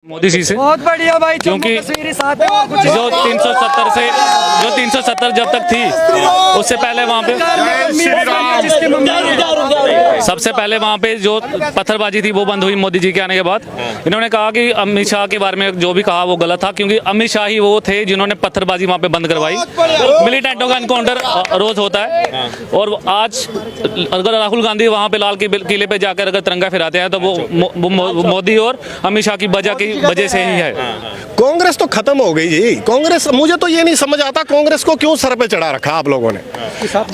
मोदी जी से बहुत बढ़िया भाई, क्योंकि जो 370 जब तक थी उससे पहले वहाँ पे सबसे पहले वहाँ पे जो पत्थरबाजी थी वो बंद हुई मोदी जी के आने के बाद। इन्होंने कहा कि अमित शाह के बारे में जो भी कहा वो गलत था, क्योंकि अमित शाह ही वो थे जिन्होंने पत्थरबाजी वहाँ पे बंद करवाई। मिलिटेंटों का इनकाउंटर रोज होता है, और आज अगर राहुल गांधी वहाँ पे लाल किले पे जाकर अगर तिरंगा फहराते हैं तो वो मोदी और अमित शाह की वजह से ही है। कांग्रेस तो खत्म हो गई जी। कांग्रेस, मुझे तो ये नहीं समझ आता कांग्रेस को क्यों सर पे चढ़ा रखा आप लोगों ने।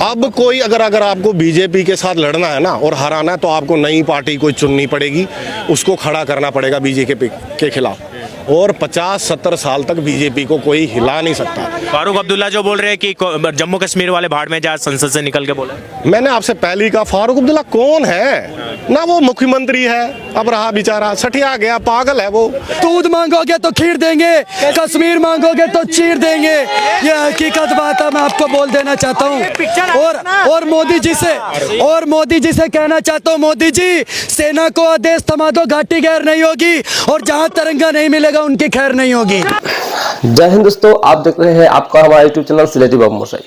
अब कोई अगर आपको बीजेपी के साथ लड़ना है ना और हराना है तो आपको नई पार्टी कोई चुननी पड़ेगी, उसको खड़ा करना पड़ेगा बीजेपी के खिलाफ, और 50-70 साल तक बीजेपी को कोई हिला नहीं सकता। फारूक अब्दुल्ला जो बोल रहे हैं कि जम्मू कश्मीर वाले भाड़ में जा, संसद से निकल के बोले। मैंने आपसे पहले ही कहा फारूक अब्दुल्ला कौन है ना, वो मुख्यमंत्री है, अब रहा बेचारा, सठिया गया, पागल है वो। दूध मांगोगे तो खीर देंगे, कश्मीर मांगोगे तो चीर देंगे, ये हकीकत बात है। मैं आपको बोल देना चाहता हूँ और मोदी जी से कहना चाहता हूँ, मोदी जी सेना को आदेश थमा दो, घाटी गैर नहीं होगी, और जहाँ तिरंगा नहीं मिलेगा उनकी खैर नहीं होगी। जय हिंद दोस्तों, आप देख रहे हैं आपका हमारा यूट्यूब चैनल सिलेटी बमोशाई।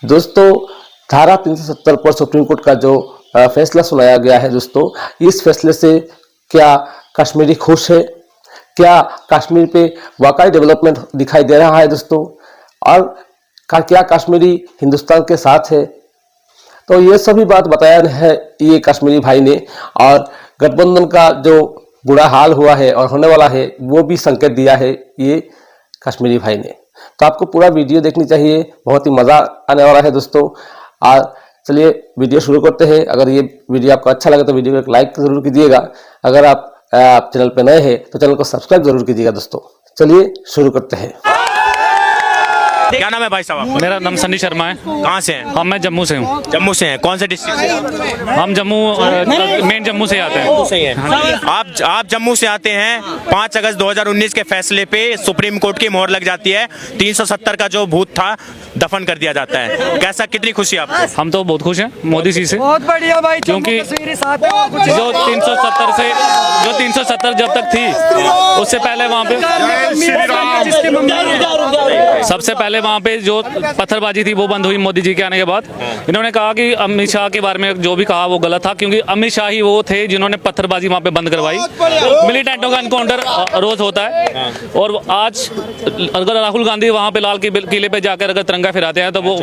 दोस्तों, धारा 370 पर सुप्रीम कोर्ट का जो फैसला सुनाया गया है दोस्तों, इस फैसले से क्या कश्मीरी खुश है? क्या कश्मीर पे वाकई डेवलपमेंट दिखाई दे रहा है दोस्तों? और क्या कश्मीरी हिंदुस्तान के साथ है? तो ये सभी बात बताया है ये कश्मीरी भाई ने, और गठबंधन का जो बुरा हाल हुआ है और होने वाला है वो भी संकेत दिया है ये कश्मीरी भाई ने। तो आपको पूरा वीडियो देखनी चाहिए, बहुत ही मज़ा आने वाला है दोस्तों। और चलिए वीडियो शुरू करते हैं। अगर ये वीडियो आपको अच्छा लगे तो वीडियो को एक लाइक जरूर कीजिएगा। अगर आप चैनल पर नए हैं तो चैनल को सब्सक्राइब जरूर कीजिएगा दोस्तों। चलिए शुरू करते हैं। क्या नाम है भाई साहब? मेरा नाम सनी शर्मा है। कहाँ से हैं? मैं जम्मू से हूँ। जम्मू से हैं? कौन से डिस्ट्रिक्ट से? हम जम्मू मेन जम्मू से आते हैं। सही है। आप जम्मू से आते हैं। 5 अगस्त 2019 के फैसले पे सुप्रीम कोर्ट की मोहर लग जाती है। 370 का जो भूत था दफन कर दिया जाता है। कैसा, कितनी खुशी आपको? हम तो बहुत खुश हैं मोदी जी से, बहुत बढ़िया भाई, क्योंकि जो 370 जब तक थी उससे पहले वहाँ पे सबसे पहले वहाँ पे जो पत्थरबाजी थी वो बंद हुई मोदी जी के आने के बाद। इन्होंने कहा कि अमित शाह के बारे में जो भी कहा वो गलत था, क्योंकि अमित शाह ही वो थे जिन्होंने पत्थरबाजी वहाँ पे बंद करवाई। मिलिटेंटों का इनकाउंटर रोज होता है, और आज अगर राहुल गांधी वहाँ पे लाल किले पे जाकर अगर तिरंगा फहराते हैं तो वो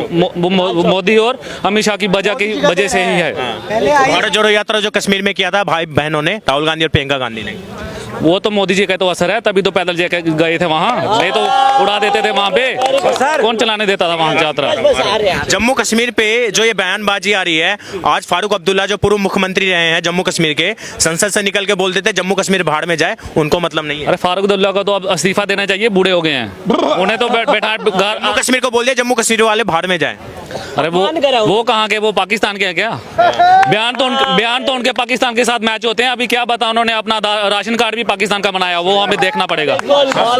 मोदी और अमित शाह की वजह से ही है। भारत जोड़ो यात्रा जो कश्मीर में किया था भाई बहनों ने, राहुल गांधी और प्रियंका गांधी ने, वो तो मोदी जी का तो असर है, तभी तो पैदल गए थे वहाँ, नहीं तो उड़ा देते थे वहाँ पे। कौन चलाने देता था वहाँ यात्रा? जम्मू कश्मीर पे जो ये बयानबाजी आ रही है, आज फारूक अब्दुल्ला जो पूर्व मुख्यमंत्री रहे हैं जम्मू कश्मीर के, संसद से निकल के बोल देते जम्मू कश्मीर भाड़ में जाए, उनको मतलब नहीं है। अरे फारूक अब्दुल्ला को तो अब इस्तीफा देना चाहिए, बूढ़े हो गए हैं। उन्हें तो बैठा जम्मू कश्मीर को बोल दिया जम्मू कश्मीर वाले भाड़ में जाए। अरे वो कहाँ के, वो पाकिस्तान के हैं क्या? बयान तो उनके पाकिस्तान के साथ मैच होते हैं। अभी क्या बता, उन्होंने अपना राशन कार्ड भी पाकिस्तान का बनाया, वो हमें देखना पड़ेगा।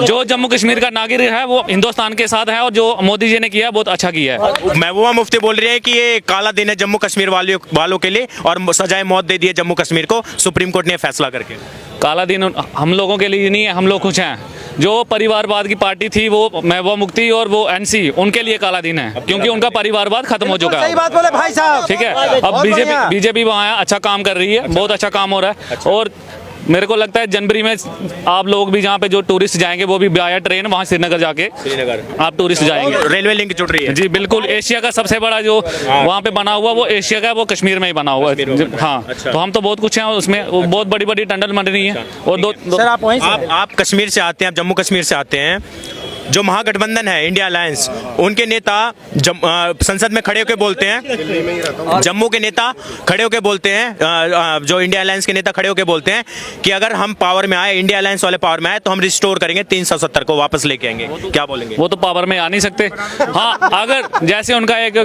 जो जम्मू कश्मीर का नागरिक है वो हिंदुस्तान के साथ है, और जो मोदी जी ने किया बहुत अच्छा किया है। महबूबा मुफ्ती बोल रही है कि ये काला दिन है जम्मू कश्मीर वालों के लिए, और सजाए मौत दे दी है जम्मू कश्मीर को सुप्रीम कोर्ट ने फैसला करके। काला दिन हम लोगों के लिए नहीं है, हम लोग खुश हैं। जो परिवारवाद की पार्टी थी वो महबूबा मुफ्ती और वो एनसी, उनके लिए काला दिन है, क्योंकि उनका परिवारवाद खत्म हो चुका है। सही बात बोले भाई साहब। ठीक है, अब बीजेपी वहाँ अच्छा काम कर रही है, बहुत अच्छा काम हो रहा है। और मेरे को लगता है जनवरी में आप लोग भी जहाँ पे जो टूरिस्ट जाएंगे वो भी बाया ट्रेन वहाँ श्रीनगर जाके आप टूरिस्ट जाएंगे। रेलवे लिंक जुड़ रही है जी बिल्कुल। एशिया का सबसे बड़ा जो वहाँ पे बना हुआ वो एशिया का, वो कश्मीर में ही बना हुआ है। हाँ, तो हम तो बहुत कुछ हैं उसमें, बहुत बड़ी बड़ी टनल बन रही है। और आप कश्मीर से आते हैं, आप जम्मू कश्मीर से आते हैं। जो महागठबंधन है इंडिया अलायंस, उनके नेता संसद में खड़े होकर बोलते हैं, जम्मू के नेता खड़े होकर बोलते हैं, जो इंडिया अलायंस के नेता खड़े होकर बोलते हैं कि अगर हम पावर में आए, इंडिया अलायंस वाले पावर में आए तो हम रिस्टोर करेंगे 370 को वापस लेके आएंगे। क्या बोलेंगे? वो तो पावर में आ नहीं सकते। हाँ, अगर जैसे उनका एक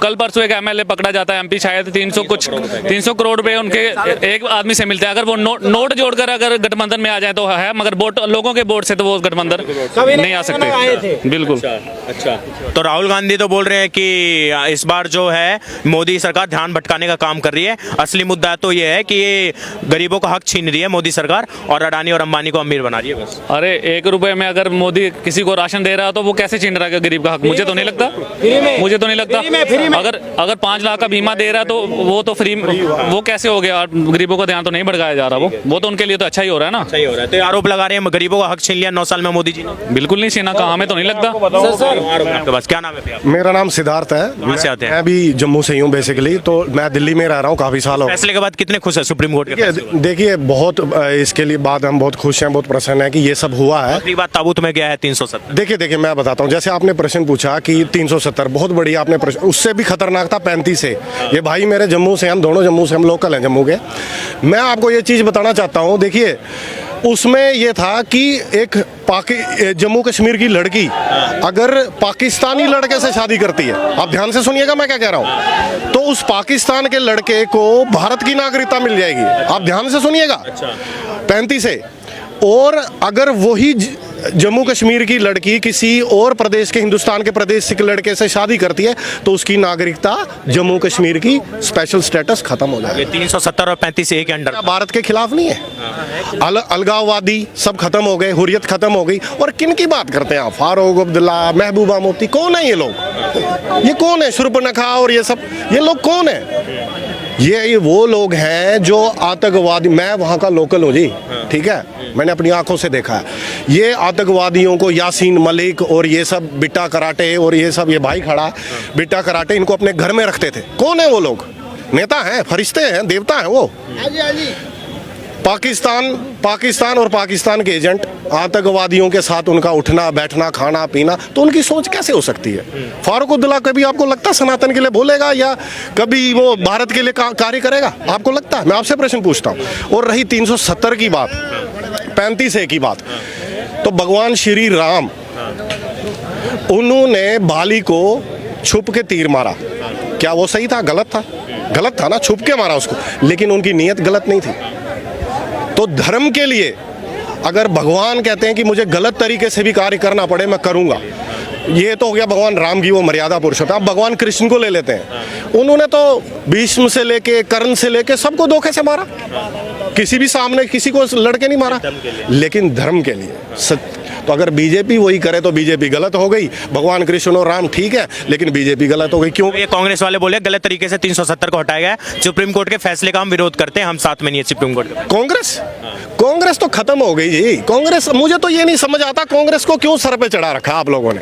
कल परसों एक एमएलए पकड़ा जाता है, एमपी शायद 300 करोड़ रुपए उनके एक आदमी से मिलते हैं। अगर वो नोट जोड़कर अगर गठबंधन में आ जाए तो है, मगर लोगों के वोट से तो वो गठबंधन नहीं आ सकते। सकते। बिल्कुल। अच्छा, तो राहुल गांधी तो बोल रहे हैं कि इस बार जो है मोदी सरकार ध्यान भटकाने का काम कर रही है, असली मुद्दा तो ये है कि ये गरीबों का हक छीन रही है मोदी सरकार और अडानी और अंबानी को अमीर बना रही है बस। अरे 1 रुपए में अगर मोदी किसी को राशन दे रहा है तो वो कैसे छीन रहा है गरीब का हक? मुझे तो नहीं लगता, मुझे तो नहीं लगता। अगर 5 लाख का बीमा दे रहा है तो वो तो फ्री, वो कैसे हो गया? गरीबों का ध्यान तो नहीं भटकाया जा रहा, वो तो उनके लिए तो अच्छा ही हो रहा है ना। सही हो रहा है, तो आरोप लगा रहे हैं गरीबों का हक छीन लिया 9 साल में मोदी जी ने। बिल्कुल नहीं छीना, कहाँ हमें तो नहीं लगता। आपके पास क्या नाम है भैया? मेरा नाम सिद्धार्थ है। कहाँ से आते हैं? मैं भी जम्मू से ही हूँ बेसिकली, तो मैं दिल्ली में रह रहा हूँ काफी साल हो गए। फैसले के बाद कितने खुश है सुप्रीम कोर्ट के फैसले? देखिए बहुत इसके लिए बाद हम बहुत खुश हैं, बहुत प्रसन्न है कि ये सब हुआ है। आखिरी बात ताबूत में गया है 370। देखिए मैं बताता हूँ, जैसे आपने प्रश्न पूछा कि 370 बहुत बढ़िया आपने प्रश्न, उससे भी खतरनाक था 35 से। ये भाई मेरे जम्मू से, हम दोनों जम्मू से, हम लोकल हैं जम्मू के। मैं आपको ये चीज़ बताना चाहता हूँ, देखिए उसमें ये था कि एक जम्मू कश्मीर की लड़की अगर पाकिस्तानी लड़के से शादी करती है, आप ध्यान से सुनिएगा मैं क्या कह रहा हूँ, तो उस पाकिस्तान के लड़के को भारत की नागरिकता मिल जाएगी। आप ध्यान से सुनिएगा। 35 से। और अगर वही जम्मू कश्मीर की लड़की किसी और प्रदेश के, हिंदुस्तान के प्रदेश के लड़के से शादी करती है तो उसकी नागरिकता जम्मू कश्मीर की स्पेशल स्टेटस खत्म हो जाएगा। 370 और 35 एक के अंडर भारत के खिलाफ नहीं है। अलगाववादी सब खत्म हो गए, हुर्रियत खत्म हो गई। और किन की बात करते हैं आप? फारूक अब्दुल्ला, महबूबा मुफ्ती, कौन है ये लोग? ये कौन है? शूरपनखा और ये सब, ये लोग कौन है? ये वो लोग हैं जो आतंकवादी, मैं वहाँ का लोकल हूँ जी, ठीक है, मैंने अपनी आंखों से देखा है। ये आतंकवादियों को, यासीन मलिक और ये सब बिट्टा कराटे और ये सब, ये भाई खड़ा बिट्टा कराटे, इनको अपने घर में रखते थे। कौन है वो लोग? नेता हैं, फरिश्ते हैं, देवता हैं वो। पाकिस्तान और पाकिस्तान के एजेंट, आतंकवादियों के साथ उनका उठना बैठना, खाना पीना, तो उनकी सोच कैसे हो सकती है? फारूक अब्दुल्ला कभी आपको लगता है सनातन के लिए बोलेगा या कभी वो भारत के लिए कार्य करेगा? आपको लगता है? मैं आपसे प्रश्न पूछता हूँ। और रही 370 की बात, 35 की बात, तो भगवान श्री राम, उन्होंने बाली को छुप के तीर मारा, क्या वो सही था? गलत था? गलत था ना, छुप के मारा उसको, लेकिन उनकी नीयत गलत नहीं थी। तो धर्म के लिए अगर भगवान कहते हैं कि मुझे गलत तरीके से भी कार्य करना पड़े मैं करूंगा, ये तो हो गया भगवान राम की वो मर्यादा पुरुषोत्तम। आप भगवान कृष्ण को ले लेते हैं, उन्होंने तो भीष्म से लेके कर्ण से लेके सबको धोखे से मारा, किसी भी सामने किसी को लड़के नहीं मारा, लेकिन धर्म के लिए। तो अगर बीजेपी वही करे तो बीजेपी गलत हो गई, भगवान कृष्ण और राम ठीक है, लेकिन बीजेपी गलत हो गई। क्यों? ये कांग्रेस वाले बोले गलत तरीके से 370 को हटाया गया, सुप्रीम कोर्ट के फैसले का हम विरोध करते हैं, हम साथ में नहीं है सुप्रीम कोर्ट के। कांग्रेस तो खत्म हो गई जी। कांग्रेस, मुझे तो ये नहीं समझ आता कांग्रेस को क्यों सर पे चढ़ा रखा आप लोगों ने।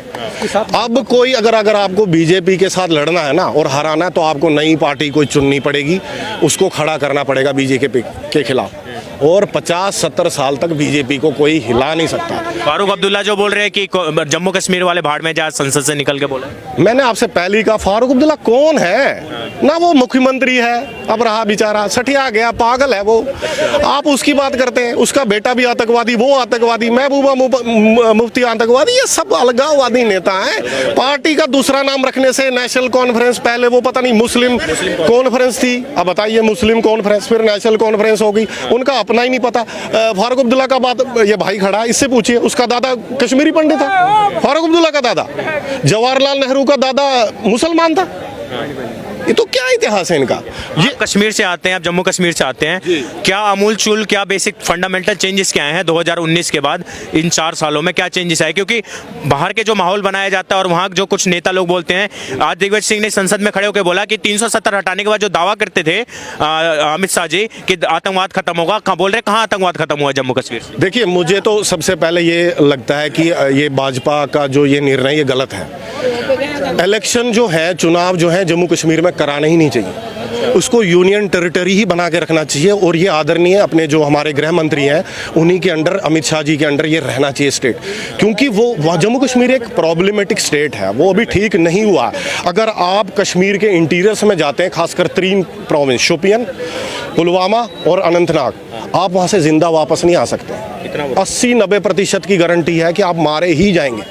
अब कोई अगर आपको बीजेपी के साथ लड़ना है ना और हराना है तो आपको नई पार्टी कोई चुननी पड़ेगी, उसको खड़ा करना पड़ेगा बीजेपी के खिलाफ। और 50-70 साल तक बीजेपी को कोई हिला नहीं सकता। फारूक अब्दुल्ला जो बोल रहे हैं कि जम्मू कश्मीर वाले भाड़ में जा, संसद से निकल के बोले। मैंने आपसे पहले ही कहा, फारूक अब्दुल्ला कौन है ना? वो मुख्यमंत्री है, अब रहा बेचारा, सठिया गया, पागल है वो। आप उसकी बात करते हैं, उसका बेटा भी आतंकवादी, वो आतंकवादी, महबूबा मुफ्ती आतंकवादी, ये सब अलगाववादी नेता हैं। पार्टी का दूसरा नाम रखने से नेशनल कॉन्फ्रेंस, पहले वो पता नहीं मुस्लिम कॉन्फ्रेंस थी, अब बताइए मुस्लिम कॉन्फ्रेंस, फिर नेशनल कॉन्फ्रेंस होगी, उनका अपना ही नहीं पता। फारूक अब्दुल्ला का बात, ये भाई खड़ा, इससे पूछिए, उसका दादा कश्मीरी पंडित था, फारूक अब्दुल्ला का दादा। जवाहरलाल नेहरू का दादा मुसलमान था। ये तो क्या इतिहास है इनका। ये कश्मीर से आते हैं, आप जम्मू कश्मीर से आते हैं, क्या अमूलचूल, क्या बेसिक फंडामेंटल चेंजेस क्या हैं 2019 के बाद? इन 4 सालों में क्या चेंजेस आए? क्योंकि बाहर के जो माहौल बनाया जाता है और वहाँ जो कुछ नेता लोग बोलते हैं, आज दिग्विजय सिंह ने संसद में खड़े होकर बोला कि 370 हटाने के बाद जो दावा करते थे अमित शाह जी कि आतंकवाद खत्म होगा, कहाँ बोल रहे, कहाँ आतंकवाद खत्म हुआ जम्मू कश्मीर से? देखिए, मुझे तो सबसे पहले ये लगता है कि ये भाजपा का जो ये निर्णय ये गलत है। इलेक्शन जो है, चुनाव जो है जम्मू कश्मीर में कराना ही नहीं चाहिए, उसको यूनियन टेरिटरी ही बना के रखना चाहिए। और ये आदरणीय अपने जो हमारे गृह मंत्री हैं उन्हीं के अंडर, अमित शाह जी के अंडर ये रहना चाहिए स्टेट, क्योंकि वो जम्मू कश्मीर एक प्रॉब्लमेटिक स्टेट है, वो अभी ठीक नहीं हुआ। अगर आप कश्मीर के इंटीरियर्स में जाते हैं, खासकर 3 प्रोविंस, शोपियन, पुलवामा और अनंतनाग, आप वहाँ से जिंदा वापस नहीं आ सकते। 80-90% की गारंटी है कि आप मारे ही जाएंगे।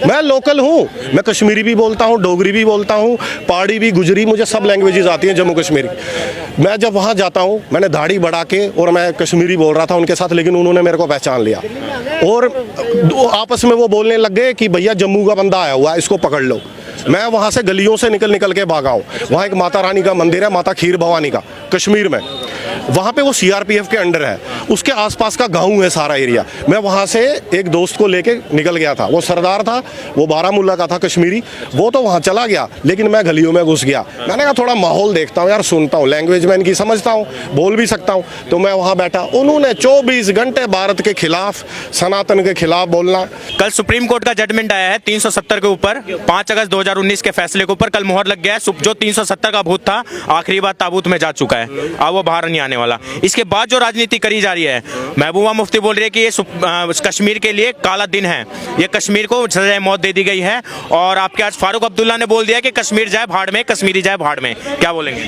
मैं लोकल हूँ, मैं कश्मीरी भी बोलता हूँ, डोगरी भी बोलता हूँ, पहाड़ी भी, गुजरी, मुझे सब लैंग्वेजेस आती हैं जम्मू कश्मीरी। मैं जब वहाँ जाता हूँ, मैंने दाढ़ी बढ़ा के और मैं कश्मीरी बोल रहा था उनके साथ, लेकिन उन्होंने मेरे को पहचान लिया और आपस में वो बोलने लग गए कि भैया जम्मू का बंदा आया हुआ है, इसको पकड़ लो। मैं वहाँ से गलियों से निकल के भागा हूँ। वहाँ एक माता रानी का मंदिर है, माता खीर भवानी का, कश्मीर में। वहाँ पे वो सीआरपीएफ के अंडर है, उसके आसपास का गांव है सारा एरिया। मैं वहाँ से एक दोस्त को लेके निकल गया था, वो सरदार था, वो बारामूला का था कश्मीरी, वो तो वहाँ चला गया, लेकिन मैं गलियों में घुस गया। मैंने कहा थोड़ा माहौल देखता हूँ यार, सुनता हूँ, लैंग्वेज में इनकी समझता हूँ, बोल भी सकता हूँ। तो मैं वहाँ बैठा, उन्होंने 24 घंटे भारत के खिलाफ, सनातन के खिलाफ बोलना। कल सुप्रीम कोर्ट का जजमेंट आया है 370 के ऊपर, 5 अगस्त 2019 के फैसले के ऊपर कल मुहर लग गया है। जो 370 का भूत था आखिरी बार ताबूत में जा चुका है, अब वो बाहर नहीं आने वाला। इसके बाद जो राजनीति करी जा रही है, महबूबा मुफ्ती बोल रही है कि ये कश्मीर के लिए काला दिन है, ये कश्मीर को सजाए मौत दे दी गई है। और आपके आज फारूक अब्दुल्ला ने बोल दिया कि कश्मीर जाए भाड़ में, कश्मीरी जाए भाड़ में। क्या बोलेंगे?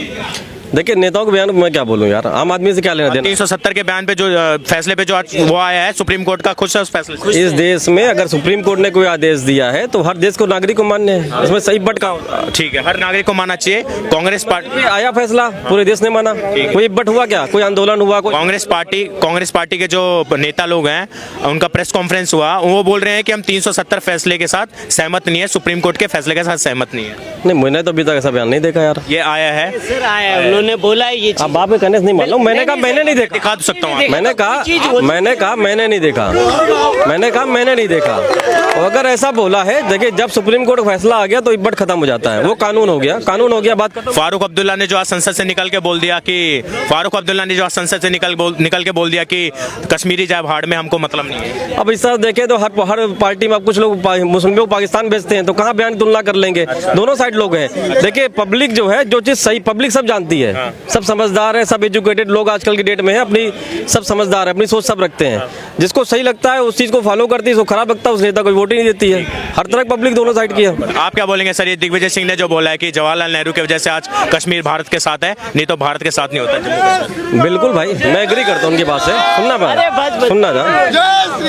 देखिए, नेताओं के बयान मैं क्या बोलूं यार, आम आदमी से क्या लेना देना। 370 के बयान पे जो फैसले पे जो आज वो आया है सुप्रीम कोर्ट का, खुश है उस फैसले से? इस देश में अगर सुप्रीम कोर्ट ने कोई आदेश दिया है तो हर देश को नागरिक को मान्य है, इसमें सही बट कहाँ? ठीक है, हर नागरिक को मानना चाहिए। कांग्रेस पार्टी आया फैसला, पूरे देश ने माना, कोई बट हुआ क्या? कोई आंदोलन हुआ? कोई कांग्रेस पार्टी के जो नेता लोग हैं, उनका प्रेस कॉन्फ्रेंस हुआ, वो बोल रहे हैं कि हम 370 फैसले के साथ सहमत नहीं है, सुप्रीम कोर्ट के फैसले के साथ सहमत नहीं है। नहीं, मैंने तो अभी तक ऐसा बयान नहीं देखा यार। ये आया है, सर आया है, उन्होंने बोला है ये। अब आप कहने से नहीं मालूम, मैंने कहा मैंने नहीं देखा। दिखा सकता हूँ, मैंने कहा मैंने नहीं देखा, मैंने कहा मैंने नहीं देखा। और अगर ऐसा बोला है, देखिए जब सुप्रीम कोर्ट फैसला आ गया तो इब्बट खत्म हो जाता है, वो कानून हो गया, बात खत्म। फारूक अब्दुल्ला ने जो आज संसद से निकल के बोल दिया कि कश्मीरी जाए भाड़ में, हमको मतलब नहीं है। अब इस तरह देखें तो हर पार्टी में कुछ लोग मुस्लिम लोग पाकिस्तान भेजते हैं, तो कहाँ बयान तुलना कर लेंगे? दोनों साइड लोग हैं। देखिए, पब्लिक जो है, जो चीज सही, पब्लिक सब जानती है, सब समझदार है, सब एजुकेटेड लोग आजकल की डेट में है, अपनी सब समझदार है, अपनी सोच सब रखते हैं। जिसको सही लगता है उस चीज को फॉलो करती है, जिसको खराब लगता है उस नेता को वोट ही नहीं देती है। हर तरह पब्लिक दोनों साइड की है। आप क्या बोलेंगे सर? ये दिग्विजय सिंह ने जो बोला है कि जवाहरलाल नेहरू की वजह से आज कश्मीर भारत के साथ है, नहीं तो भारत के साथ नहीं होता। बिल्कुल भाई, मैं एग्री करता हूँ उनकी बात से। सुनना था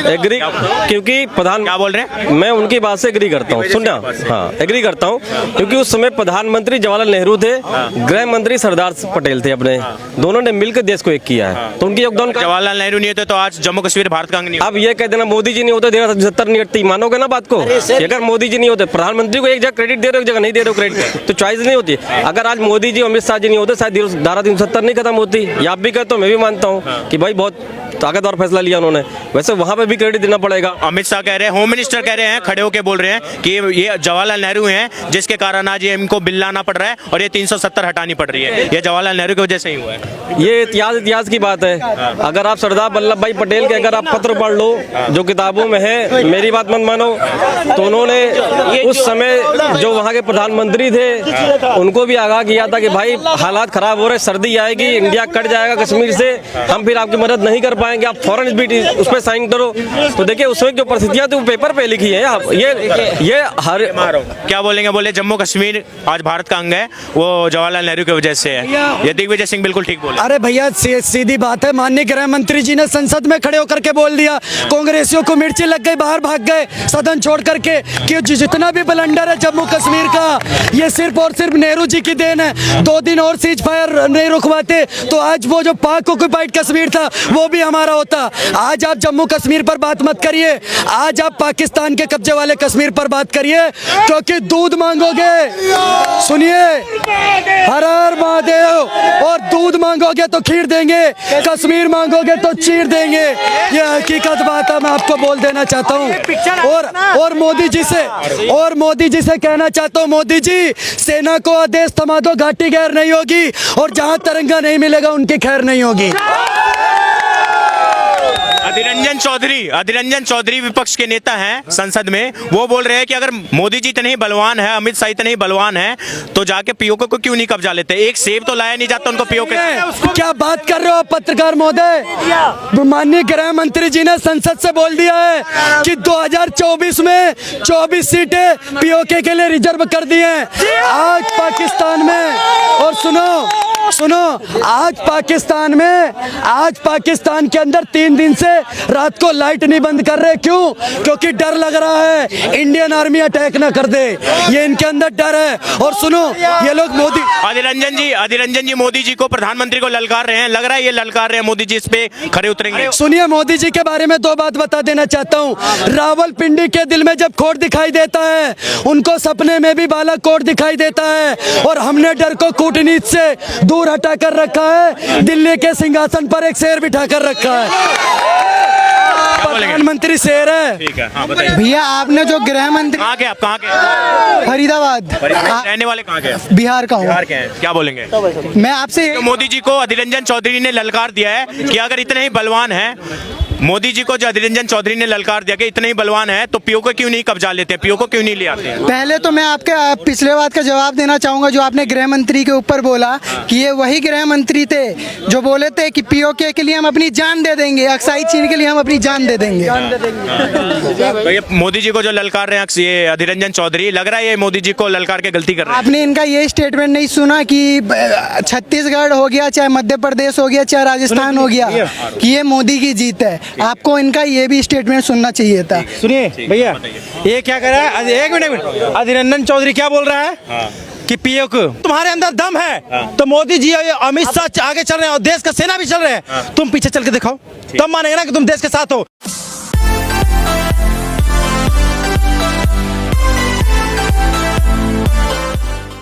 एग्री, क्योंकि प्रधान क्या बोल रहे हैं? मैं उनकी बात से एग्री करता हूँ। सुनना, हाँ एग्री करता हूँ, क्योंकि उस समय प्रधानमंत्री जवाहरलाल नेहरू थे, गृह मंत्री सरदार पटेल थे, अपने दोनों ने मिलकर देश को एक किया है, तो उनकी योगदान। जवाहरलाल नेहरू नहीं होते तो आज जम्मू कश्मीर भारत का अंग नहीं। अब ये कह देना मोदी जी नहीं होते 1370 नहीं हटती, मानोगे ना बात को? अगर मोदी जी नहीं होते, प्रधानमंत्री को एक जगह क्रेडिट दे रहे हो, एक जगह नहीं दे रहे हो क्रेडिट, तो चॉइस नहीं होती। अगर आज मोदी जी, अमित शाह जी नहीं होते, शायद धारा 370 नहीं खत्म होती। ये आप भी कहते हो, मैं भी मानता हूँ कि भाई बहुत ताकतवर फैसला लिया उन्होंने। वैसे वहां पे भी क्रेडिट देना पड़ेगा। अमित शाह कह रहे हैं, होम मिनिस्टर कह रहे हैं, खड़े होकर बोल रहे हैं कि ये जवाहरलाल नेहरू हैं जिसके कारण आज ये इनको बिल लाना पड़ रहा है और ये 370 हटानी पड़ रही है। ये जवाहरलाल नेहरू की वजह से ही हुआ है। ये इतिहास की बात है। अगर आप सरदार वल्लभ भाई पटेल के अगर आप पत्र पढ़ लो जो किताबों में है, मेरी बात मत मानो, तो उन्होंने उस समय जो वहाँ के प्रधानमंत्री थे उनको भी आगाह किया था कि भाई हालात खराब हो रहे, सर्दी आएगी, इंडिया कट जाएगा कश्मीर से, हम फिर आपकी मदद नहीं कर पाएंगे, आप फौरन उस पर साइन करो। तो देखिए उसमें जो परिस्थितियां थी वो पेपर पे लिखी है। आप ये हर क्या बोलेंगे? बोले जम्मू कश्मीर आज भारत का अंग है, वो जवाहरलाल नेहरू की वजह से है। ये दिग्विजय सिंह बिल्कुल ठीक बोले। अरे भैया सीधी बात है, माननीय गृह मंत्री जी ने संसद में खड़े होकर के बोल दिया, कांग्रेसियों को मिर्ची लग गई, बाहर भाग गए सदन छोड़ करके, कि जितना भी ब्लंडर है जम्मू कश्मीर का, ये सिर्फ और सिर्फ नेहरू जी की देन है। 2 दिन और सीज फायर नहीं रुकवाते तो आज वो जो पाक ऑक्युपाइड कश्मीर था वो भी हमारा होता। आज आप जम्मू कश्मीर पर बात मत करिए, आज आप पाकिस्तान के कब्जे वाले कश्मीर पर बात करिए, क्योंकि दूध मांगोगे, सुनिए, हर हर महादेव, और दूध मांगोगे तो खीर देंगे, कश्मीर मांगोगे तो चीर देंगे। ये हकीकत बात है, मैं आपको बोल देना चाहता हूँ। और मोदी जी से कहना चाहता हूँ, मोदी जी सेना को आदेश थमा दो, घाटी गैर नहीं होगी, और जहाँ तिरंगा नहीं मिलेगा उनकी खैर नहीं होगी। अधीर रंजन चौधरी विपक्ष के नेता हैं संसद में, वो बोल रहे हैं कि अगर मोदी जी इतने ही बलवान है, अमित शाह इतने ही बलवान है, तो जाके पीओके को क्यों नहीं कब्जा लेते? एक सेब तो लाया नहीं जाता उनको पीओके। क्या बात कर रहे हो पत्रकार महोदय? माननीय गृह मंत्री जी ने संसद से बोल दिया है कि 2024 में 24 सीटें पीओके के लिए रिजर्व कर दी हैं आज पाकिस्तान में। और सुनो, सुनो, आज पाकिस्तान के अंदर 3 दिन से रात को लाइट नहीं बंद कर रहे। क्यों? क्योंकि डर लग रहा है इंडियन आर्मी अटैक ना कर दे, ये इनके अंदर डर है। और सुनो, ये लोग मोदी अधीर रंजन जी मोदी जी को, प्रधानमंत्री को ललकार रहे हैं। लग रहा है ये ललकार रहे हैं, मोदी जी इस पे खड़े उतरेंगे। सुनिए, मोदी जी के बारे में 2 बात बता देना चाहता हूँ। रावलपिंडी के दिल में जब खोट दिखाई देता है, उनको सपने में भी बालाकोट दिखाई देता है। और हमने डर को कूटनीति से दूर हटा कर रखा है, दिल्ली के सिंहासन पर एक शेर बिठा कर रखा है। प्रधानमंत्री शेर है। ठीक है, हाँ बताइए भैया, आपने जो गृह मंत्री, कहाँ के आप, कहाँ के फरीदाबाद रहने वाले, कहाँ के? बिहार का हूँ। बिहार के हैं, क्या बोलेंगे? मैं आपसे तो मोदी जी को अधीर रंजन चौधरी ने ललकार दिया है कि अगर इतने ही बलवान हैं, मोदी जी को जो अधीर रंजन चौधरी ने ललकार दिया कि इतने ही बलवान है, तो पीओ को क्यों नहीं कब्जा लेते, पीओ को क्यों नहीं ले आते हैं? पहले तो मैं आपके पिछले बात का जवाब देना चाहूंगा, जो आपने गृह मंत्री के ऊपर बोला कि ये वही गृह मंत्री थे जो बोले थे कि पीओके के लिए हम अपनी जान दे देंगे, अक्साई चीन के लिए हम अपनी जान दे देंगे। तो ये मोदी जी को जो ललकार रहे हैं ये अधीर रंजन चौधरी, लग रहा है ये मोदी जी को ललकार के गलती कर रहे हैं। आपने इनका ये स्टेटमेंट नहीं सुना कि छत्तीसगढ़ हो गया, चाहे मध्य प्रदेश हो गया, चाहे राजस्थान हो गया, कि ये मोदी की जीत है। आपको इनका ये भी स्टेटमेंट सुनना चाहिए था। सुनिए भैया, ये क्या कर रहा है? एक मिनट, अधीर रंजन चौधरी क्या बोल रहा है कि पीओ को तुम्हारे अंदर दम है, तो मोदी जी और अमित शाह आगे चल रहे हैं और देश का सेना भी चल रहे हैं, तुम पीछे चल के दिखाओ, तब मानेगा ना कि तुम देश के साथ हो।